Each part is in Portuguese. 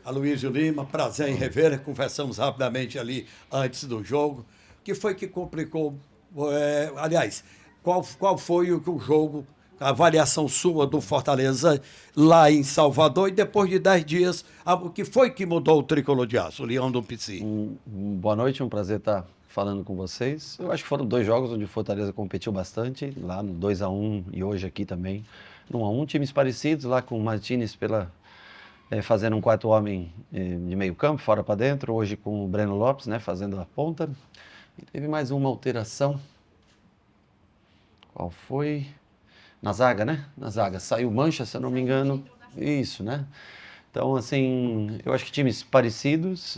Aloysio Lima, prazer em rever. Conversamos rapidamente ali antes do jogo. O que foi que complicou? Aliás, qual foi o jogo, a avaliação sua do Fortaleza lá em Salvador e depois de 10 dias, o que foi que mudou o tricolor de aço, o Leão do Pici? Boa noite, é um prazer estar falando com vocês. Eu acho que foram dois jogos onde o Fortaleza competiu bastante, lá no 2-1 e hoje aqui também no 1-1. Times parecidos, lá com o Martínez fazendo um quarto homem de meio campo, fora para dentro, hoje com o Breno Lopes, né, fazendo a ponta. E teve mais uma alteração. Qual foi? Na zaga, né? Na zaga. Saiu Mancha, se eu não me engano. Isso, né? Então, assim, eu acho que times parecidos.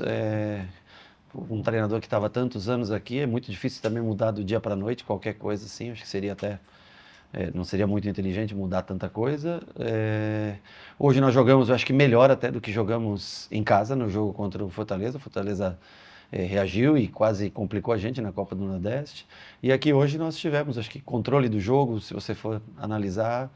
Um treinador que estava há tantos anos aqui, é muito difícil também mudar do dia para a noite, qualquer coisa assim. Acho que seria até. Não seria muito inteligente mudar tanta coisa. Hoje nós jogamos, eu acho que melhor até do que jogamos em casa no jogo contra o Fortaleza. O Fortaleza reagiu e quase complicou a gente na Copa do Nordeste. E aqui hoje nós tivemos, acho que, controle do jogo, se você for analisar.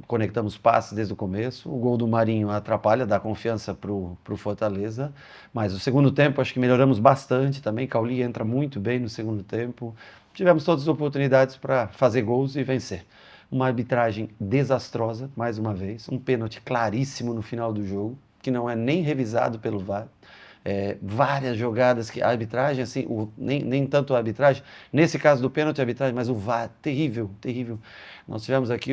Conectamos passes desde o começo. O gol do Marinho atrapalha, dá confiança para o Fortaleza. Mas o segundo tempo acho que melhoramos bastante também. Cauli entra muito bem no segundo tempo. Tivemos todas as oportunidades para fazer gols e vencer. Uma arbitragem desastrosa, mais uma vez. Um pênalti claríssimo no final do jogo, que não é nem revisado pelo VAR. Várias jogadas que a arbitragem, assim, nem tanto a arbitragem, nesse caso do pênalti a arbitragem, mas o VAR, terrível, terrível. Nós tivemos aqui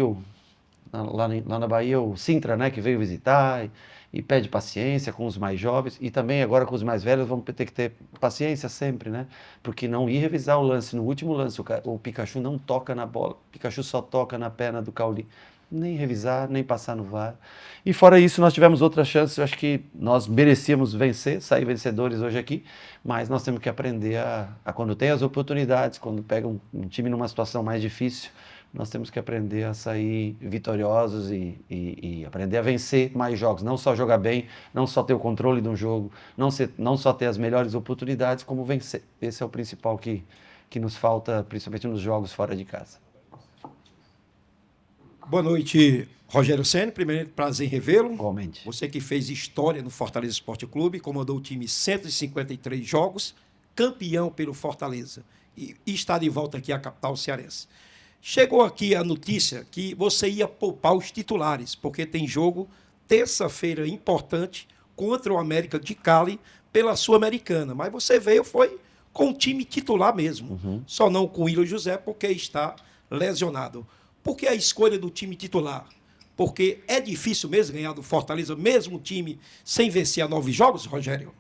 lá na Bahia o Sintra, né, que veio visitar e pede paciência com os mais jovens e também agora com os mais velhos vamos ter que ter paciência sempre, né, porque não ir revisar o lance, no último lance o Pikachu não toca na bola, o Pikachu só toca na perna do Cauli. Nem revisar, nem passar no VAR. E fora isso, nós tivemos outras chances. Eu acho que nós merecíamos vencer, sair vencedores hoje aqui, mas nós temos que aprender quando tem as oportunidades, quando pega um time numa situação mais difícil, nós temos que aprender a sair vitoriosos e aprender a vencer mais jogos. Não só jogar bem, não só ter o controle de um jogo, não só ter as melhores oportunidades, como vencer. Esse é o principal que nos falta, principalmente nos jogos fora de casa. Boa noite, Rogério Ceni. Primeiro, prazer em revê-lo. Igualmente. Você que fez história no Fortaleza Esporte Clube, comandou o time em 153 jogos, campeão pelo Fortaleza e está de volta aqui à capital cearense. Chegou aqui a notícia que você ia poupar os titulares, porque tem jogo terça-feira importante contra o América de Cali pela Sul-Americana. Mas você foi com o time titular mesmo, só não com o Willian José, porque está lesionado. Por que a escolha do time titular? Porque é difícil mesmo ganhar do Fortaleza, mesmo o time sem vencer a 9 jogos, Rogério?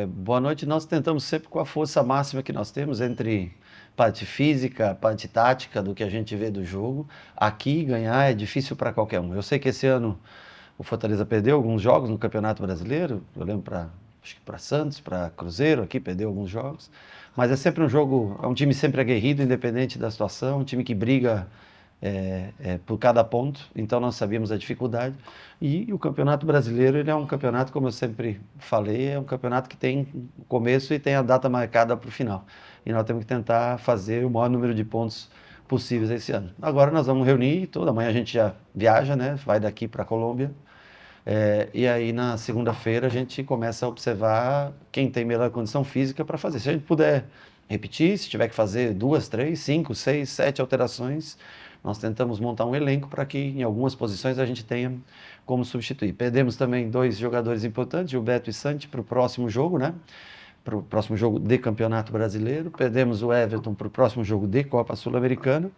Boa noite. Nós tentamos sempre com a força máxima que nós temos entre parte física, parte tática do que a gente vê do jogo. Aqui ganhar é difícil para qualquer um. Eu sei que esse ano o Fortaleza perdeu alguns jogos no Campeonato Brasileiro. Eu lembro acho que para Santos, para Cruzeiro, aqui perdeu alguns jogos. Mas é sempre um jogo, é um time sempre aguerrido, independente da situação, um time que briga por cada ponto, então nós sabíamos a dificuldade. E o Campeonato Brasileiro, ele é um campeonato, como eu sempre falei, é um campeonato que tem o começo e tem a data marcada para o final. E nós temos que tentar fazer o maior número de pontos possíveis esse ano. Agora nós vamos reunir, toda manhã a gente já viaja, né? Vai daqui para a Colômbia. E aí na segunda-feira a gente começa a observar quem tem melhor condição física para fazer. Se a gente puder repetir, se tiver que fazer 2, 3, 5, 6, 7 alterações, nós tentamos montar um elenco para que em algumas posições a gente tenha como substituir. Perdemos também 2 jogadores importantes, Gilberto e Santi, para o próximo jogo, né? Para o próximo jogo de Campeonato Brasileiro. Perdemos o Everton para o próximo jogo de Copa Sul-Americana.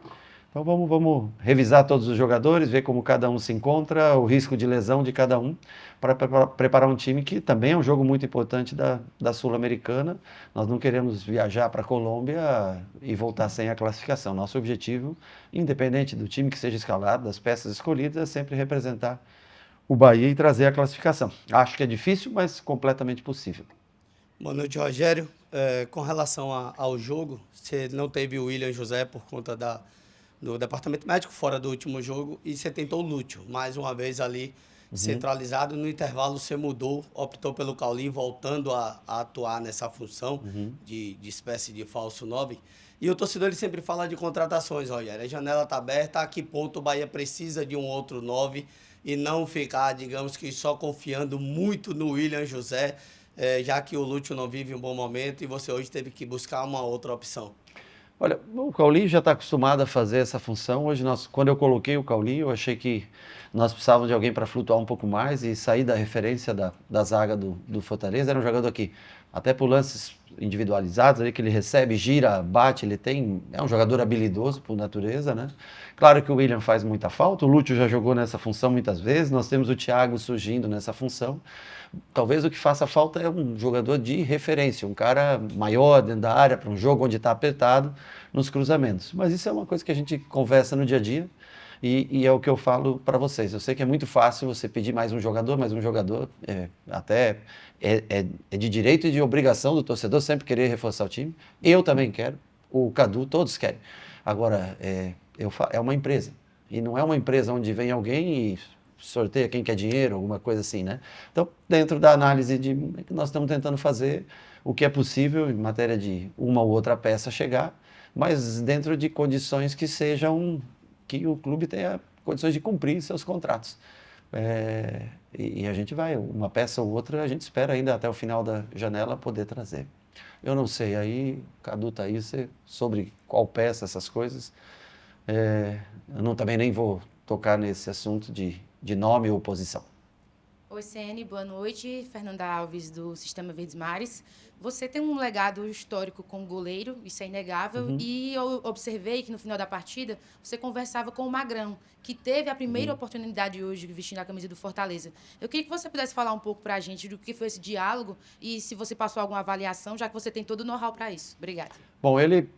Então vamos revisar todos os jogadores, ver como cada um se encontra, o risco de lesão de cada um, para preparar um time que também é um jogo muito importante da Sul-Americana. Nós não queremos viajar para a Colômbia e voltar sem a classificação. Nosso objetivo, independente do time que seja escalado, das peças escolhidas, é sempre representar o Bahia e trazer a classificação. Acho que é difícil, mas completamente possível. Boa noite, Rogério. Com relação ao jogo, você não teve o Willian José por conta do departamento médico fora do último jogo e você tentou o Lúcio, mais uma vez ali centralizado. No intervalo você mudou, optou pelo Cauli, voltando a atuar nessa função de espécie de falso 9. E o torcedor ele sempre fala de contratações, Rogério. A janela está aberta, a que ponto o Bahia precisa de um outro 9 e não ficar, digamos que só confiando muito no William José, já que o Lúcio não vive um bom momento e você hoje teve que buscar uma outra opção? Olha, o Cauli já está acostumado a fazer essa função. Hoje, quando eu coloquei o Cauli, eu achei que nós precisávamos de alguém para flutuar um pouco mais e sair da referência da zaga do Fortaleza. Era um jogador que, até por lances individualizados, ali que ele recebe, gira, bate, é um jogador habilidoso por natureza, né? Claro que o William faz muita falta, o Lúcio já jogou nessa função muitas vezes, nós temos o Thiago surgindo nessa função. Talvez o que faça falta é um jogador de referência, um cara maior dentro da área, para um jogo onde está apertado, nos cruzamentos. Mas isso é uma coisa que a gente conversa no dia a dia e é o que eu falo para vocês. Eu sei que é muito fácil você pedir mais um jogador, é de direito e de obrigação do torcedor sempre querer reforçar o time. Eu também quero, o Cadu, todos querem. Agora, é uma empresa. E não é uma empresa onde vem alguém e sorteia quem quer dinheiro, alguma coisa assim, né? Então, dentro da análise que nós estamos tentando fazer o que é possível em matéria de uma ou outra peça chegar, mas dentro de condições que sejam, que o clube tenha condições de cumprir seus contratos. E a gente vai, uma peça ou outra, a gente espera ainda até o final da janela poder trazer. Eu não sei, aí, Cadu tá aí, sobre qual peça, essas coisas, eu também nem vou tocar nesse assunto de nome ou posição. Oi, CN, boa noite. Fernanda Alves, do Sistema Verdes Mares. Você tem um legado histórico como goleiro, isso é inegável, e eu observei que no final da partida você conversava com o Magrão, que teve a primeira oportunidade hoje vestindo a camisa do Fortaleza. Eu queria que você pudesse falar um pouco para a gente do que foi esse diálogo e se você passou alguma avaliação, já que você tem todo o know-how para isso. Obrigada. Bom, ele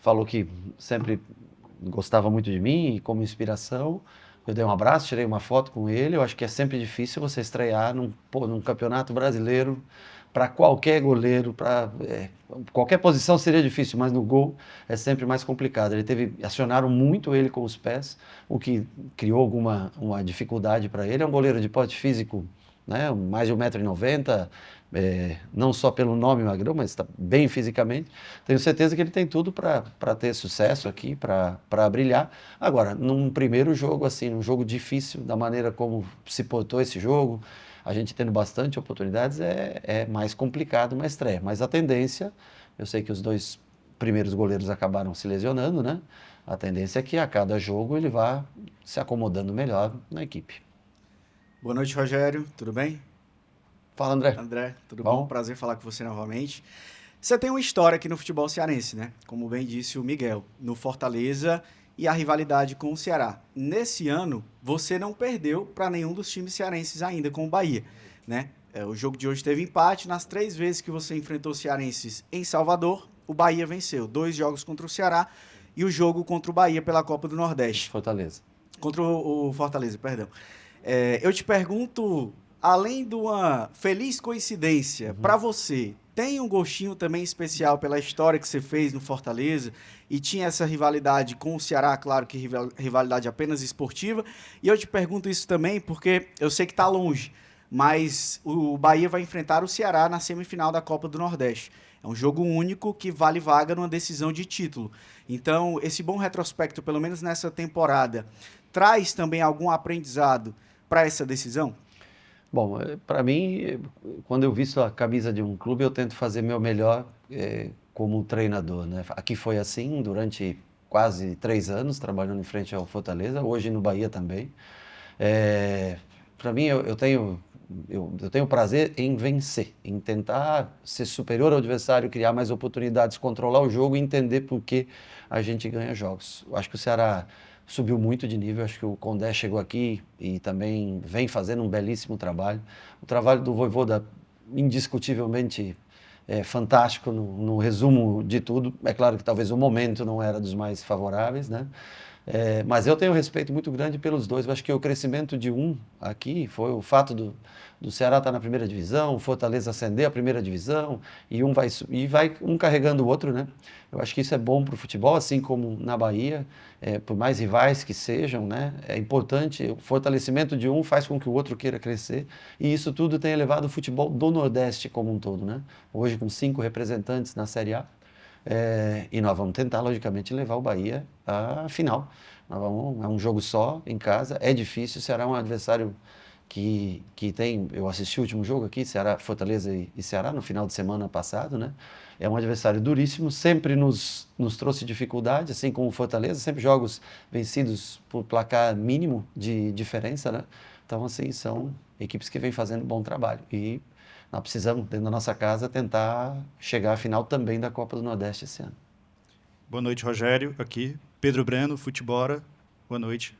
falou que sempre gostava muito de mim e como inspiração. Eu dei um abraço, tirei uma foto com ele. Eu acho que é sempre difícil você estrear num campeonato brasileiro. Para qualquer goleiro, qualquer posição seria difícil, mas no gol é sempre mais complicado. Acionaram muito ele com os pés, o que criou uma dificuldade para ele. É um goleiro de porte físico, né, mais de 1,90 m, não só pelo nome Magrão, mas está bem fisicamente. Tenho certeza que ele tem tudo para ter sucesso aqui, para brilhar. Agora, num primeiro jogo, assim, num jogo difícil, da maneira como se portou esse jogo, a gente tendo bastante oportunidades, é mais complicado uma estreia. Mas a tendência, eu sei que os 2 primeiros goleiros acabaram se lesionando, né? A tendência é que a cada jogo ele vá se acomodando melhor na equipe. Boa noite, Rogério. Tudo bem? Fala, André. André, tudo bom? Prazer falar com você novamente. Você tem uma história aqui no futebol cearense, né? Como bem disse o Miguel, no Fortaleza e a rivalidade com o Ceará. Nesse ano, você não perdeu para nenhum dos times cearenses ainda com o Bahia, né? O jogo de hoje teve empate. Nas 3 vezes que você enfrentou cearenses em Salvador, o Bahia venceu. 2 jogos contra o Ceará e o jogo contra o Bahia pela Copa do Nordeste. Fortaleza. Contra o Fortaleza, perdão. Eu te pergunto, além de uma feliz coincidência, para você, tem um gostinho também especial pela história que você fez no Fortaleza e tinha essa rivalidade com o Ceará, claro que rivalidade apenas esportiva. E eu te pergunto isso também porque eu sei que está longe, mas o Bahia vai enfrentar o Ceará na semifinal da Copa do Nordeste. É um jogo único que vale vaga numa decisão de título. Então, esse bom retrospecto, pelo menos nessa temporada, traz também algum aprendizado para essa decisão? Bom, para mim, quando eu visto a camisa de um clube, eu tento fazer meu melhor como treinador, né? Aqui foi assim durante quase 3 anos, trabalhando em frente ao Fortaleza, hoje no Bahia também. Para mim, eu tenho prazer em vencer, em tentar ser superior ao adversário, criar mais oportunidades, controlar o jogo e entender por que a gente ganha jogos. Eu acho que o Ceará subiu muito de nível, acho que o Condé chegou aqui e também vem fazendo um belíssimo trabalho. O trabalho do Vojvoda, indiscutivelmente, fantástico no resumo de tudo. É claro que talvez o momento não era dos mais favoráveis, né? Mas eu tenho um respeito muito grande pelos dois. Eu acho que o crescimento de um aqui foi o fato do Ceará estar na primeira divisão, o Fortaleza ascender à primeira divisão e vai um carregando o outro, né? Eu acho que isso é bom para o futebol, assim como na Bahia, por mais rivais que sejam, né? É importante, o fortalecimento de um faz com que o outro queira crescer e isso tudo tem elevado o futebol do Nordeste como um todo, né? Hoje com 5 representantes na Série A. E nós vamos tentar, logicamente, levar o Bahia à final. É um jogo só, em casa, é difícil, o Ceará é um adversário que tem... Eu assisti o último jogo aqui, Fortaleza e Ceará, no final de semana passado, né? É um adversário duríssimo, sempre nos trouxe dificuldade, assim como o Fortaleza, sempre jogos vencidos por placar mínimo de diferença, né? Então, assim, são equipes que vêm fazendo bom trabalho. E nós precisamos, dentro da nossa casa, tentar chegar à final também da Copa do Nordeste esse ano. Boa noite, Rogério. Aqui, Pedro Breno, Futebora. Boa noite.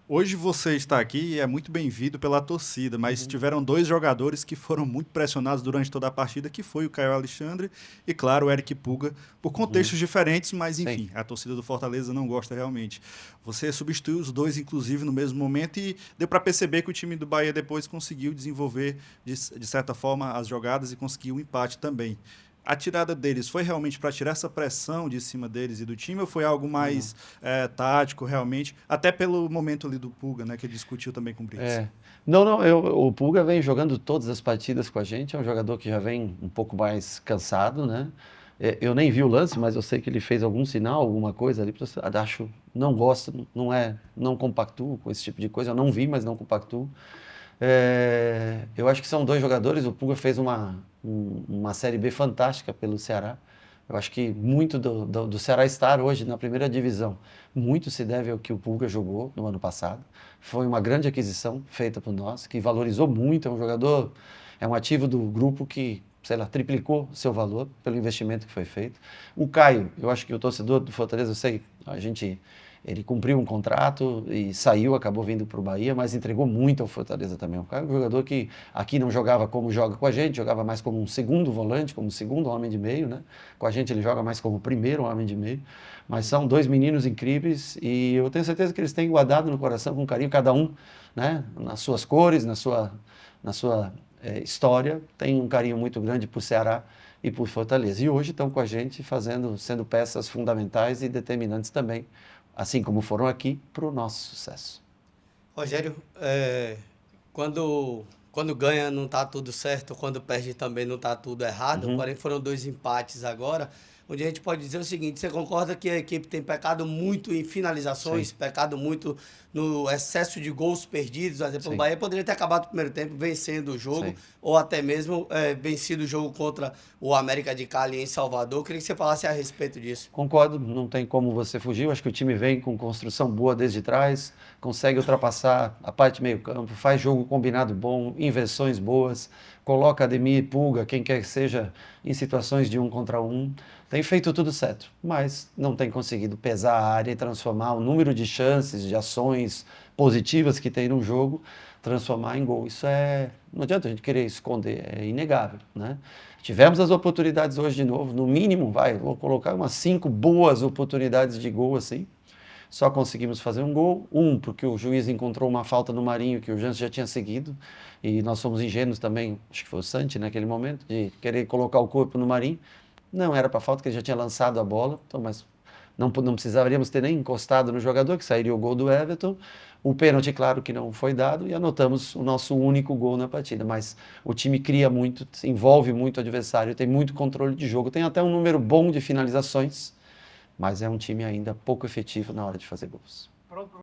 Hoje você está aqui e é muito bem-vindo pela torcida, mas tiveram 2 jogadores que foram muito pressionados durante toda a partida, que foi o Caio Alexandre e, claro, o Eric Puga, por contextos diferentes, mas, enfim, a torcida do Fortaleza não gosta realmente. Você substituiu os 2, inclusive, no mesmo momento e deu para perceber que o time do Bahia depois conseguiu desenvolver, de certa forma, as jogadas e conseguiu um empate também. A tirada deles foi realmente para tirar essa pressão de cima deles e do time, ou foi algo mais tático, realmente? Até pelo momento ali do Puga, né, que ele discutiu também com o Brits. Não, o Puga vem jogando todas as partidas com a gente, é um jogador que já vem um pouco mais cansado, né? Eu nem vi o lance, mas eu sei que ele fez algum sinal, alguma coisa ali, não gosto, não compactuo com esse tipo de coisa, eu não vi, mas não compactuo. Eu acho que são 2 jogadores, o Puga fez uma Série B fantástica pelo Ceará. Eu acho que muito do Ceará estar hoje na primeira divisão, muito se deve ao que o Puga jogou no ano passado. Foi uma grande aquisição feita por nós, que valorizou muito, é um ativo do grupo que, sei lá, triplicou seu valor pelo investimento que foi feito. O Caio, eu acho que o torcedor do Fortaleza, eu sei, ele cumpriu um contrato e saiu, acabou vindo para o Bahia, mas entregou muito ao Fortaleza também. O Caio é um jogador que aqui não jogava como joga com a gente, jogava mais como um segundo volante, como segundo homem de meio, né? Com a gente ele joga mais como primeiro homem de meio. Mas são 2 meninos incríveis e eu tenho certeza que eles têm guardado no coração com carinho, cada um, né? Nas suas cores, na sua história, tem um carinho muito grande por Ceará e por Fortaleza. E hoje estão com a gente sendo peças fundamentais e determinantes também, assim como foram aqui, para o nosso sucesso. Rogério, quando ganha não está tudo certo, quando perde também não está tudo errado, porém foram 2 empates agora, onde a gente pode dizer o seguinte: você concorda que a equipe tem pecado muito em finalizações, pecado muito no excesso de gols perdidos? Por exemplo, o Bahia poderia ter acabado o primeiro tempo vencendo o jogo, ou até mesmo vencido o jogo contra o América de Cali em Salvador. Eu queria que você falasse a respeito disso. Concordo, não tem como você fugir. Eu acho que o time vem com construção boa desde trás, consegue ultrapassar a parte meio campo, faz jogo combinado bom, inversões boas, coloca Ademir e Puga, quem quer que seja, em situações de 1 contra 1. Tem feito tudo certo, mas não tem conseguido pesar a área e transformar o número de chances, de ações positivas que tem no jogo, transformar em gol. Não adianta a gente querer esconder, é inegável, né? Tivemos as oportunidades hoje de novo, no mínimo, vou colocar umas 5 boas oportunidades de gol assim. Só conseguimos fazer um gol, porque o juiz encontrou uma falta no Marinho que o Jansen já tinha seguido, e nós fomos ingênuos também, acho que foi o Santi naquele momento, de querer colocar o corpo no Marinho. Não era para falta, porque ele já tinha lançado a bola, então, mas não precisaríamos ter nem encostado no jogador, que sairia o gol do Everton. O pênalti, claro que não foi dado, e anotamos o nosso único gol na partida. Mas o time cria muito, envolve muito o adversário, tem muito controle de jogo, tem até um número bom de finalizações, mas é um time ainda pouco efetivo na hora de fazer gols.